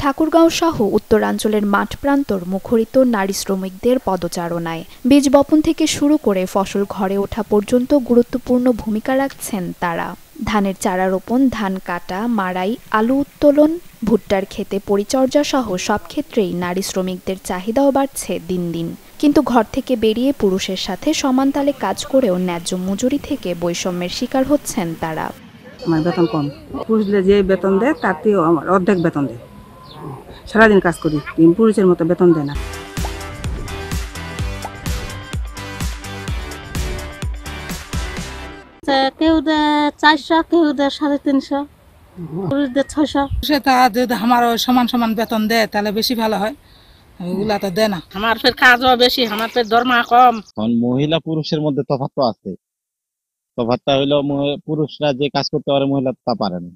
ঠাকুরগাঁও সহ উত্তরাঞ্চলের মাঠ প্রান্তর মুখরিত নারী শ্রমিকদের পদচারণায়। বীজ বপন থেকে শুরু করে ফসল ঘরে ওঠা পর্যন্ত গুরুত্বপূর্ণ ভূমিকা রাখছেন তারা। ধানের চারা রোপণ, ধান কাটা, মাড়াই, আলু উত্তোলন, ভুট্টার ক্ষেতে পরিচর্যা সহ সব ক্ষেত্রেই নারী শ্রমিকদের চাহিদাও বাড়ছে দিন দিন। কিন্তু ঘর থেকে বেরিয়ে পুরুষের সাথে সমান তালে কাজ করেও ন্যায্য মজুরি থেকে বৈষম্যের শিকার হচ্ছেন তারা। আমার বেতন কম, পুরুষদের যে বেতন দেয় তার থেকেও আমার অর্ধেক বেতন দেয়। সারাদিন কাজ করি, পুরুষের মতো বেতন দেয় না। কেউ দেয় 400, কেউ দেয় 350, পুরুষদের 600। সেটা যদি আমার সমান সমান বেতন দেয় তাহলে বেশি ভালো হয়, ওগুলা তো দেয় না। আমার ফের কাজও বেশি, আমার ফের দরমা কম। মহিলা পুরুষের মধ্যে তফাৎ তো আছে। তফাৎটা হইলো পুরুষরা যে কাজ করতে পারে মহিলা তা পারে না।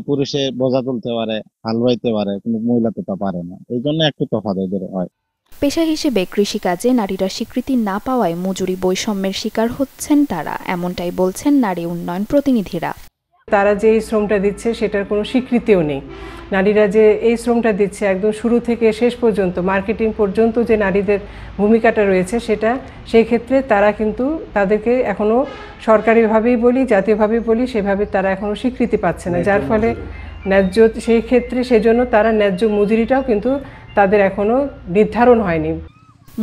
পুরুষে বোঝা তুলতে পারে, হাল বাইতে পারে, কিন্তু মহিলা তো তা পারে না। এই জন্য একটু তফাৎ এদের হয়। পেশা হিসেবে কৃষিকাজে নারীরা স্বীকৃতি না পাওয়ায় মজুরি বৈষম্যের শিকার হচ্ছেন তারা, এমনটাই বলছেন নারী উন্নয়ন প্রতিনিধিরা। তারা যে এই শ্রমটা দিচ্ছে সেটার কোনো স্বীকৃতিও নেই। নারীরা যে এই শ্রমটা দিচ্ছে একদম শুরু থেকে শেষ পর্যন্ত, মার্কেটিং পর্যন্ত যে নারীদের ভূমিকাটা রয়েছে সেটা, সেই ক্ষেত্রে তারা কিন্তু তাদেরকে এখনও সরকারিভাবেই বলি, জাতীয়ভাবেই বলি, সেভাবে তারা এখনও স্বীকৃতি পাচ্ছে না। যার ফলে ন্যায্য সেই ক্ষেত্রে সেজন্য তারা ন্যায্য মজুরিটাও কিন্তু তাদের এখনও নির্ধারণ হয়নি।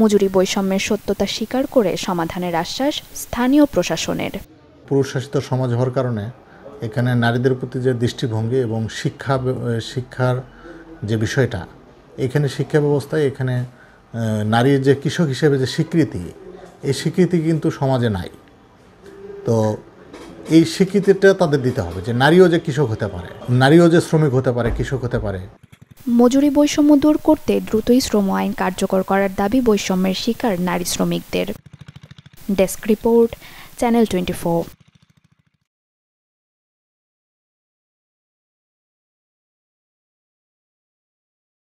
মজুরি বৈষম্যের সত্যতা স্বীকার করে সমাধানের আশ্বাস স্থানীয় প্রশাসনের। পুরুষ শাসিত সমাজ হওয়ার কারণে এখানে নারীদের প্রতি যে দৃষ্টিভঙ্গি এবং শিক্ষার যে বিষয়টা, এখানে শিক্ষা ব্যবস্থায় এখানে নারীর যে কৃষক হিসেবে যে স্বীকৃতি, এই স্বীকৃতি কিন্তু সমাজে নাই। তো এই স্বীকৃতিটা তাদের দিতে হবে যে নারীও যে কৃষক হতে পারে, নারীও যে শ্রমিক হতে পারে, কৃষক হতে পারে। মজুরি বৈষম্য দূর করতে দ্রুতই শ্রম আইন কার্যকর করার দাবি বৈষম্যের শিকার নারী শ্রমিকদের। Desk report, channel 24।